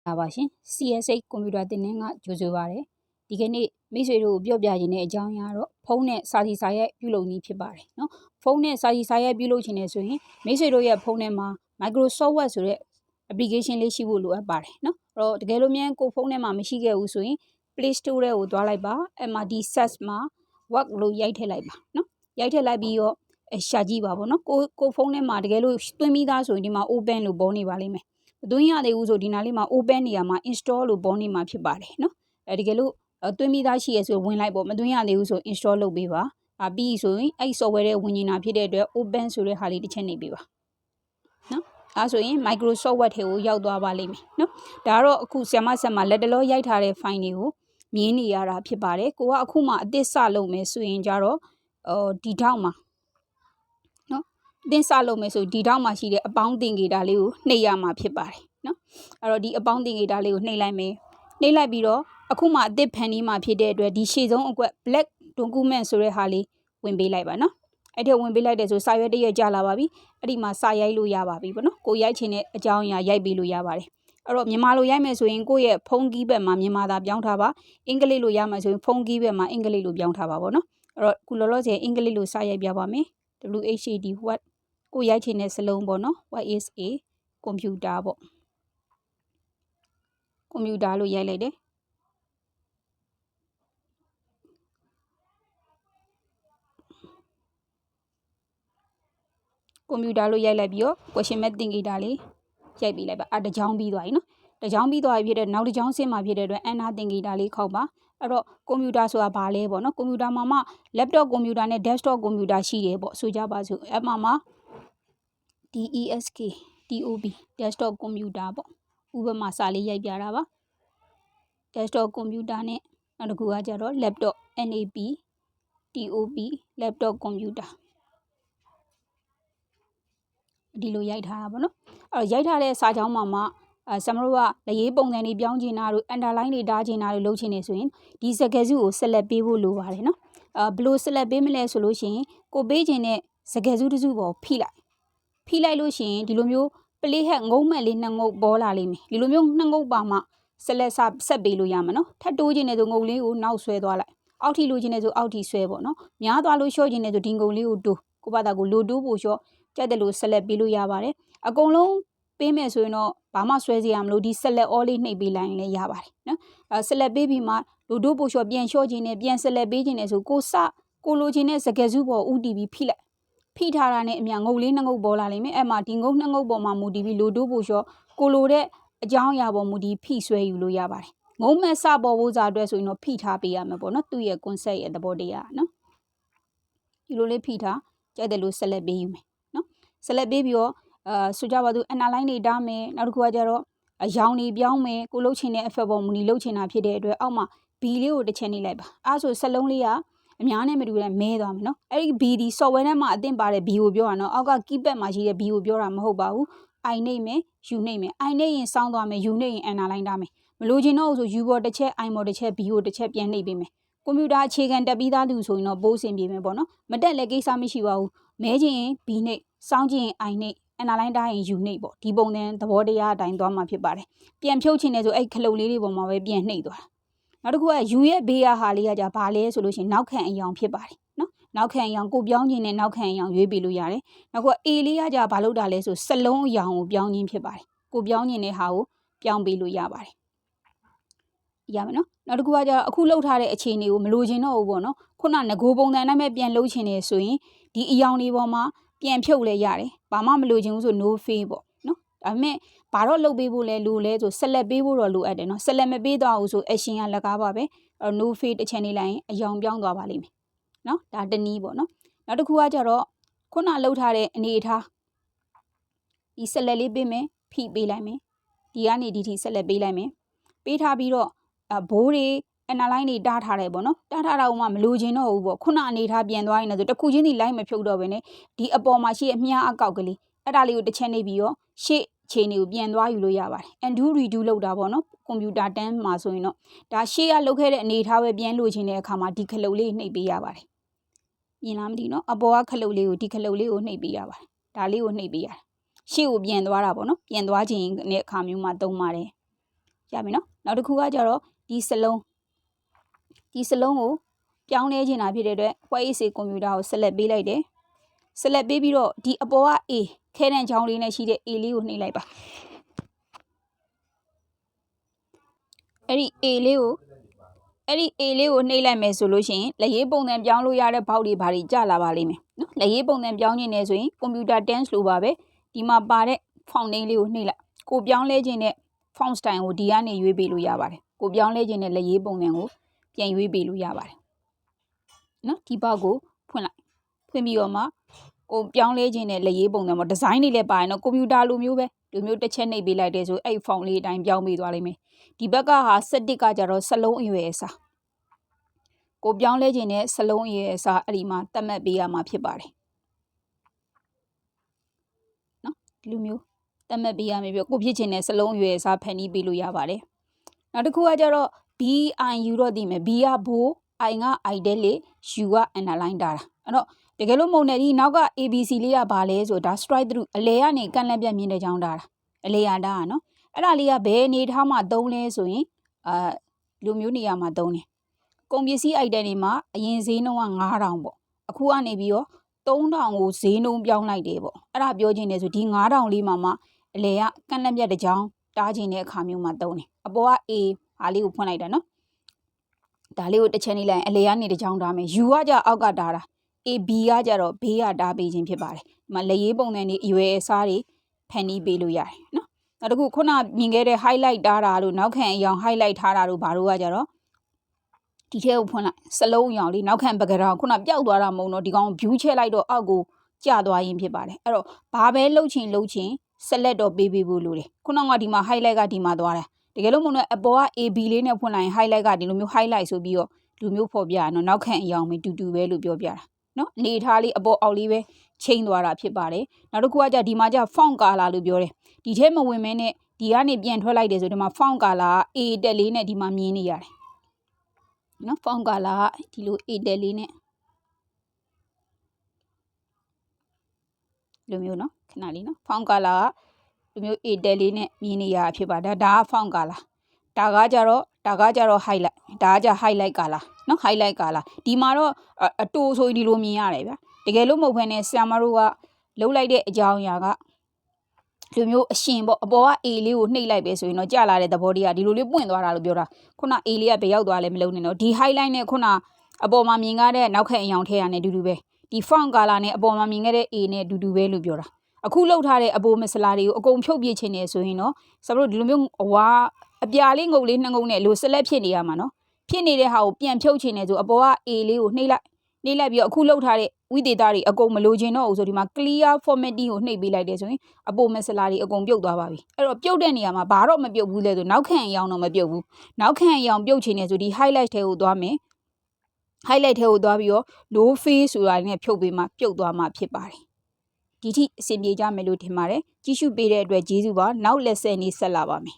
ပါရှင် CSA ကွန်ပျူတာသင်တန်းကကြိုဆိုပါရစေဒီကနေ့မိတ်ဆွေတို့ပြောပြခြင်းတဲ့အကြောင်းအရာတော့ဖုန်းနဲ့စာစီစာရိုက်ပြုလုပ်နည်းဖြစ်ပါတယ်เนาะဖုန်းနဲ့စာစီစာရိုက်ပြုလုပ်ခြင်းနဲ့ဆိုရင်မိတ်ဆွေတို့ရဲ့ဖုန်းထဲမှာ Microsoft Word ဆိုတဲ့ application လေးရှိဖို့လိုအပ်ပါတယ်เนาะအဲ့တော့တကယ်လို့မြန်ကိုဖုန်းထဲမှာမရှိခဲ့ဘူးဆိုရင် Play Store ထဲကိုသွားလိုက်ပါအဲ့မှာဒီ search မှာ Word လို့ရိုက်ထည့်လိုက်ပါเนาะရိုက်ထည့်လိုက်ပြီးတော့ရှာကြည့်ပါဗောနော်ကိုဖုန်းထဲမှာတကယ်လို့သွင်းပြီးသားဆိုရင်ဒီမှာ open လို့ပေါ်နေပါလိမ့်မယ်မသွင်းရသေးဘူးဆိုဒီနားလေးမှာ open နေရာမှာ install လို့ပေါ်နေမှာဖြစ်ပါတယ်เนาะတကယ်လို့သွင်းပြီးသားရှိရဆိုဝင်လိုက်ပေါ့မသွင်းရသေးဘူးဆို install လုပ်ပေးပါပြီးဆိုရင်အဲ့ software တွေဝင်နေတာဖြစ်တဲ့အတွက် open ဆိုတဲ့ဟာလေးတစ်ချက်နေပေးပါเนาะအဲဆိုရင် Microsoft Word ထဲကိုရောက်သွားပါလိမ့်မယ်เนาะဒါကတော့အခုဆရာမဆက်မှာလက်တလောရိုက်ထားတဲ့ file တွေကိုမြင်နေရတာဖြစ်ပါတယ်ကိုကအခုမှအသစ်စလုပ်မယ်ဆိုရင်ကြတော့ဒီထောက်မှာတင်စလုပ်မယ်ဆိုဒီတောက်မှာရှိတဲ့အပေါင်းသင်္ကေတလေးကိုနှိပ်ရမှာဖြစ်ပါတယ်เนาะအဲ့တော့ဒီအပေါင်းသင်္ကေတလေးကိုနှိပ်လိုက်မယ်နှိပ်လိုက်ပြီးတော့အခုမှအသစ်ဖန်တီးမှာဖြစ်တဲ့အတွက်ဒီရှေ့ဆုံးအကွက် black document ဆိုတဲ့ဟာလေးဝင်ပေးလိုက်ပါเนาะအဲ့ဒီဝင်ပေးလိုက်တဲ့ဆိုစာရွက်တစ်ရွက်ကြာလာပါပြီအဲ့ဒီမှာစာရိုက်လို့ရပါပြီပေါ့နော်ကိုရိုက်ချင်တဲ့အကြောင်းအရာရိုက်ပေးလို့ရပါတယ်အဲ့တော့မြန်မာလိုရိုက်မယ်ဆိုရင်ကိုယ့်ရဲ့ဖုန်းကီးဘက်မှာမြန်မာသာပြောင်းထားပါအင်္ဂလိပ်လိုရမယ်ဆိုရင်ဖုန်းကီးဘက်မှာအင်္ဂလိပ်လိုပြောင်းထားပါပေါ့နော်အဲ့တော့ခုလောလောဆယ်အင်္ဂလိပ်လိုစာရိုက်ပြပါမယ် WHAT whatကိုရိုက်ချင်တဲ့စလုံးပေါ့နော် what is a computer ပေါ့ကွန်ပျူတာလို့ရိုက်လိုက်တယ်ကွန်ပျူတာလို့ရိုက်လိုက်ပြီးတော့ question mark သင်္ကေတလေးရိုက်ပေးလိုက်ပါတစ်ကြောင်းပြီးသွားပြီနော်တစ်ကြောင်းပြီးသွားပြီဖြစ်တဲ့နောက်တစ်ကြောင်းဆင်းမှာဖြစ်တဲ့အတွက်အန်နာသင်္ကေတလေးခောက်ပါအဲ့တော့ကွန်ပျူတာဆိုတာဘာလဲပေါ့နော်ကွန်ပျူတာမှာ laptop ကွန်ပျူတာနဲ့ desktop ကွန်ပျူတာရှိတယ်ပေါ့ဆိုကြပါစို့အဲ့မှာDESK desktop ကွန်ပျူတာပေါ့ဥပမာစာလေးရိုက်ပြတာပါ desktop ကွန်ပျူတာနဲ့နောက်တစ်ခုကကြတော့ laptop laptop ကွန်ပျူတာဒီလိုရိုက်ထားတာပေါ့နော်အဲ့တော့ရိုက်ထားတဲ့စာကြောင်းမှာဆရာမတို့ကလက်ရေးပုံစံတွေပြောင်းချင်တာတို့ underline တွေတားချင်တာတို့လုပ်ချင်နေဆိုရင်ဒီစကားစုကို select ပေးဖို့လိုပါတယ်နော်ဘယ်လို select ပေးမလဲဆိုလို့ရှိရင်ကိုပေးချင်တဲ့စကားစုတစ်စုပေါ်ဖိလိုက်လို့ရှိရင်ဒီလိုမျိုး play head ငုံမှတ်လေးနှစ်ငုံပေါ်လာလိမ့်မယ်ဒီလိုမျိုးနှစ်ငုံပါမှ select ဆက်ပေးလို့ရမှာနော်ထပ်တိုးချင်တဲ့ဆိုငုံလေးကိုနောက်ဆွဲသွားလိုက်အောက်ထိလိုချင်တဲ့ဆိုအောက်ထိဆွဲပေါ့နော်များသွားလို့ရှော့ချင်တဲ့ဆိုဒီငုံလေးကိုတိုးကိုဘာသာကိုလိုတိုးဖို့ရှော့ကြက်တယ်လို့ select ပေးလို့ရပါတယ်အကုန်လုံးပေးမယ်ဆိုရင်တော့ဘာမှဆွဲစရာမလိုဒီ select all လေးနှိပ်ပေးလိုက်ရင်လည်းရပါတယ်နော်select ပေးပြီးမှလိုတိုးဖို့ရှော့ပြန်ရှော့ချင်တယ်ပြန် select ပေးချင်တယ်ဆိုကိုလိုချင်တဲ့စကားစုပေါ်ဦးတည်ပြီးဖိထားတာနဲ့အမြငုံလေးနှစ်ငုံပေါ်လာလိမ့်မယ်အဲ့မှာဒီငုံနှစ်ငုံပေါ်မှာမူတည်ပြီးလိုတိုးဖို့ရှော့ကိုလိုတဲ့အကြောင်းအရာပေါ်မူတည်ဖိဆွဲယူလို့ရပါတယ်ငုံမဲ့စပေါ်ဖို့စာအတွက်ဆိုရင်တော့ဖိထားပေးရမှာပေါ့နော်သူ့ရဲ့ concept ရဲ့သဘောတရားနော်ဒီလိုလေးဖိထားကြိုက်တယ်လို့ select ပေးယူမယ်နော် select ပေးပြီးတော့ဆိုကြပါစို့ underline တွေတားမယ်နောက်တစ်ခုကကြတော့အယောင်တွေပြောင်းမယ်ကိုလှုပ်ချင်တဲ့ effect ပေါ်မူတည်လှုပ်ချင်တာဖြစ်တဲ့အတွက်အောက်မှာ B လေးကိုတစ်ချက်နှိပ်လိုက်ပါအဲဆိုစလုံးလေးကအများနဲ့မတူတဲ့မဲသွားမယ်နော်အဲ့ဒီ B ဒီ software ထဲမှာအသင့်ပါတဲ့ B ကိုပြောတာနော်အောက်က keypad မှာရှိတဲ့ B ကိုပြောတာမဟုတ်ပါဘူး I နှိပ်မယ် U နှိပ်မယ် I နှိပ်ရင်စောင်းသွားမယ် U နှိပ်ရင် underline တားမယ်မလို့ချင်တော့ဆို U ပေါ်တစ်ချက် I ပေါ်တစ်ချက် B ကိုတစ်ချက်ပြန်နှိပ်ပေးမယ်ကွန်ပျူတာအခြေခံတက်ပြီးသားသူဆိုရင်တော့ပိုးစင်ပြေမယ်ပေါ့နော်မတက်လည်းကိစ္စမရှိပါဘူးမဲချင်ရင် B နှိပ်စောင်းချင်ရင် I နှိပ်underline တိုင်းရင်ယူနှိပ်ပေါ့ဒီပုံစံသဘောတရားအတိုင်းသွားမှာဖြစ်ပါတယ်ပြန်ဖြုတ်ချင်တယ်ဆိုအဲ့ခလုတ်လေးတွေပေါ်မှာပဲပြန်နှိပ်သွားနောက်တစ်ခုက U ရဲ့ဘေးဟာလေးကကြဘာလဲဆိုလို့ရှိရင်နောက်ခံအယောင်ဖြစ်ပါတယ်နော်နောက်ခံအယောင်ကိုပြောင်းခြင်းနဲ့နောက်ခံအယောင်ရွေးပေးလို့ရတယ်နောက်က A လေးကကြဘာလုပ်တာလဲဆိုစလုံးအယောင်ကိုပြောင်းခြင်းဖြစ်ပါတယ်ကိုပြောင်းခြင်းတဲ့ဟာကိုပြောင်းပေးလို့ရပါတယ်ရမယ်နော်နောက်တစ်ခုကကြအခုလှုပ်ထားတဲ့အခြေအနေကိုမလိုချင်တော့ဘူးပေါ့နော်ခုနငကိုပုံစံနဲ့ပဲပြန်လှုပ်ချင်နေဆိုရင်ဒီအယောင်လေးပေါ်မှာပြန်ဖြုတ်လဲရတယ်ဘာမှမလိုချင်ဘူးဆို no fade ပေါ့နော်ဒါပေမဲ့ဘာတော့လုပ်ပေးဖို့လဲလိုလဲဆို select ပေးဖို့တော့လိုအပ်တယ်နော် select မပေးတော့ဘူးဆို action ကလက်ကားပါပဲno fade တစ်ချက်နေလိုက်ရင်အယောင်ပြောင်းသွားပါလိမ့်မယ်နော်ဒါတနည်းပေါ့နော်နောက်တစ်ခုကကြတော့ခုနလှုပ်ထားတဲ့အနေအထားဒီ select လေးပေးမယ်ဖိပေးလိုက်မယ်ဒီကနေဒီထိ select ပေးလိုက်မယ်ပေးထားပြီးတော့ဘိုးတွေanalyze တွေတားထားတယ်ပေါ့နော်တားထားတာကမှမလိုချင်တော့ဘူးပေါ့ခုနအနေထားပြန်သွားရင်လည်းဆိုတစ်ခုချင်းစီ line မဖြုတ်တော့ဘဲနဲ့ဒီအပေါ်မှာရှိတဲ့အမြားအကောက်ကလေးအဲ့ဒါလေးကိုတစ်ချက်နှိပ်ပြီးတော့ရှေ့အခြေအနေကိုပြန်သွားယူလို့ရပါတယ် undo redo လောက်တာပေါ့နော်ကွန်ပျူတာတန်းမှာဆိုရင်တော့ဒါရှေ့ကလုပ်ခဲ့တဲ့အနေထားပဲပြန်လို့ချင်တဲ့အခါမှာဒီခလုတ်လေးနှိပ်ပေးရပါတယ်မြင်လားမသိနော်အပေါ်ကခလုတ်လေးကိုဒီခလုတ်လေးကိုနှိပ်ပေးရပါတယ်ဒါလေးကိုနှိပ်ပေးရတယ်ရှေ့ကိုပြန်သွားတာပေါ့နော်ပြန်သွားခြင်းတဲ့အခါမျိုးမှာသုံးပါတယ် ရပြီနော်နောက်တစ်ခုကကြတော့ဒီစလုံးကိုပြောင်းလဲချင်တာဖြစ်တဲ့အတွက် white AC ကွန်ပျူတာကို select ပေးလိုက်တယ် select ပေးပြီးတော့ဒီအပေါ်က A ခဲတံချောင်းလေးနဲ့ရှိတဲ့ A လေးကိုနှိပ်လိုက်ပါအဲ့ဒီ A လေးကိုနှိပ်လိုက်မယ်ဆိုလို့ရှိရင်လက်ရေးပုံစံပြောင်းလို့ရတဲ့ဘောက်တွေဘာတွေကျလာပါလိမ့်မယ်နော်လက်ရေးပုံစံပြောင်းခြင်းနဲ့ဆိုရင်ကွန်ပျူတာ tense လိုပါပဲဒီမှာပါတဲ့ font name လေးကိုနှိပ်လိုက်ကိုပြောင်းလဲခြင်းနဲ့ font style ကိုဒီကနေရွေးပေးလို့ရပါတယ်ကိုပြောင်းလဲခြင်းနဲ့လက်ရေးပုံစံကိုပြန်ရွေးပေးလို့ရပါတယ်နော်ဒီဘောက်ကိုဖွင့်ပြီးတော့မှကိုပြောင်းလဲခြင်းနဲ့လက်ရေးပုံစံပေါ့ဒီဇိုင်းတွေလည်းပါရင်တော့ကွန်ပျူတာလိုမျိုးပဲဒီမျိုးတစ်ချက်နှိပ်ပေးလိုက်တဲ့ဆိုအဲ့ font လေးအတိုင်းပြောင်းပေးသွားလိမ့်မယ်ဒီဘက်ကဟာ7ကကြတော့စလုံးအရွယ်အစားကိုပြောင်းလဲခြင်းနဲ့စလုံးအရွယ်အစားအဲ့ဒီမှာသတ်မှတ်ပေးရမှာဖြစ်ပါတယ်နော်ဒီလိုမျိုးသတ်မှတ်ပေးရမယ်ပြီးကိုဖြစ်ခြင်းနဲ့စလုံးအရွယ်အစားဖန်တီးပေးလို့ရပါတယ်နောက်တစ်ခုကကြတော့ BIU တော့သိမယ် B ကဘိုး I က idle U က underline တာအဲ့တော့တကယ်လို့မုံနေဒီနောက်က ABC လေးကဘာလဲဆိုဒါ strike through အလဲကနေကန်လက်ပြတ်မြင်တဲ့ကြောင်းတာအလဲရတာနော်အဲ့ဒါလေးကဘယ်အနေထားမှာသုံးလဲဆိုရင်လူမျိုးနေရာမှာသုံးတယ်ကုန်ပစ္စည်း item တွေမှာအရင်ဈေးနှုန်းက9000ပေါ့အခုကနေပြီးတော့3000ကိုဈေးနှုန်းပြောင်းလိုက်တယ်ပေါ့အဲ့ဒါပြောချင်တယ်ဆိုဒီ9000လေးမှာမှအလဲကကန်လက်ပြတ်တဲ့ကြောင်းတားခြင်းတဲ့အခါမျိုးမှာသုံးတယ်အပေါ်က A ဟာလေးကိုဖွင့်လိုက်တာနော်ဒါလေးကိုတစ်ချက်နေလိုက်အလဲကနေတစ်ကြောင်းတားမယ် U ကကြအောက်ကတားတာ AB ကကြတော့ဘေးကတားပေးခြင်းဖြစ်ပါတယ်ဒီမှာလက်ရေးပုံစံတွေအရွယ်အစားတွေဖန်တီးပေးလို့ရတယ်နော်နောက်တစ်ခုခုနမြင်ခဲ့တဲ့ highlight တားတာလို့နောက်ခံအရောင် highlight ထားတာလို့ဘာလို့ကကြတော့ဒီထဲကိုဖွင့်လိုက်စလုံးအရောင်လေးနောက်ခံပကံခုနပျောက်သွားတာမဟုတ်တော့ဒီကောင် view ချဲလိုက်တော့အောက်ကိုကျသွားရင်ဖြစ်ပါတယ်အဲ့တော့ဘာပဲလှုပ်ချင် select တော့ပေးဖို့လိုတယ်ခုနကဒီမှာ highlight ကဒီမှာသွားတယ်တကယ်လို့မဟုတ်တော့အပေါ်က AB လေးနဲ့ဖွင့်လိုက်ရင် highlight ကဒီလိုမျိုး highlight ဆိုပြီးတော့လူမျိုးဖော်ပြရနော်နောက်ခံအရောင်ပဲတူပဲလို့ပြောပြတာနော်အနေထားလေးအပေါ်အောက်လေးပဲချိန်သွားတာဖြစ်ပါတယ်နောက်တစ်ခုကကြဒီမှာကြ font color လို့ပြောတယ်ဒီထဲမဝင်မဲနဲ့ဒီကနေပြန်ထွက်လိုက်တယ်ဆိုဒီမှာ font color A တက်လေးနဲ့ဒီမှာမြင်နေရတယ်နော် font color ကဒီလို A တက်လေးနဲ့လိုမျိုးနော်ခဏလေးနော် font color ကလိုမျိုး A တက်လေးနဲ့မြင်နေရဖြစ်ပါဒါက font color ဒါကကြတော့ highlight ဒါကကြ highlight color နော် highlight color ဒီမှာတော့အတူဆိုဒီလိုမြင်ရတယ်ဗျာတကယ်လို့မဟုတ်ဘဲနဲ့ဆရာမတို့ကလှုပ်လိုက်တဲ့အကြောင်းအရာကလူမျိုးအရှင်ပေါ့အပေါ်က A လေးကိုနှိပ်လိုက်ပဲဆိုရင်တော့ကြာလာတဲ့သဘောတရားဒီလိုလေးပွင့်သွားတာလို့ပြောတာခုန A လေးကဘယ်ရောက်သွားလဲမလုံးနဲ့တော့ဒီ highlight နဲ့ခုနအပေါ်မှာမြင်ခဲ့တဲ့နောက်ခံအရောင်ထဲရတယ်တူပဲဒီ font color နဲ့အပေါ်မှာမြင်ခဲ့တဲ့ A နဲ့တူပဲလို့ပြောတာအခုလှုပ်ထားတဲ့အပေါ်မစလာတွေကိုအကုန်ဖြုတ်ပြစ်ချင်နေဆိုရင်တော့ဆရာတို့ဒီလိုမျိုးအဝါအပြာလေးငုပ်လေးနှငုပ်နဲ့လို select ဖြစ်နေရမှာနော်ဖြစ်နေတဲ့ဟာကိုပြန်ဖြုတ်ချင်နေဆိုအပေါ်က A လေးကိုနှိပ်လိုက်ပြီးအခုလှုပ်ထားတဲ့ဝိသေသတွေအကုန်မလိုချင်တော့ဘူးဆိုဒီမှာ clear formatting ကိုနှိပ်ပေးလိုက်တယ်ဆိုရင်အပေါ်မစလာတွေအကုန်ပြုတ်သွားပါပြီအဲ့တော့ပြုတ်တဲ့နေရာမှာဘာတော့မပြုတ်ဘူးလဲဆိုနောက်ခံအရောင်တော့မပြုတ်ဘူးနောက်ခံအရောင်ပြုတ်ချင်နေဆိုဒီ highlight ထဲကိုသွားမယ် highlight ထဲကိုသွားပြီးတော့ no face ဆိုတာနဲ့ဖြုတ်ပေးမှပြုတ်သွားမှဖြစ်ပါတယ်ဒီထိအဆင်ပြေကြမယ်လို့ထင်ပါတယ်ကြည့်ရှုပေးတဲ့အတွက်ကျေးဇူးပါနောက် lesson นี้ဆက်လာပါမယ်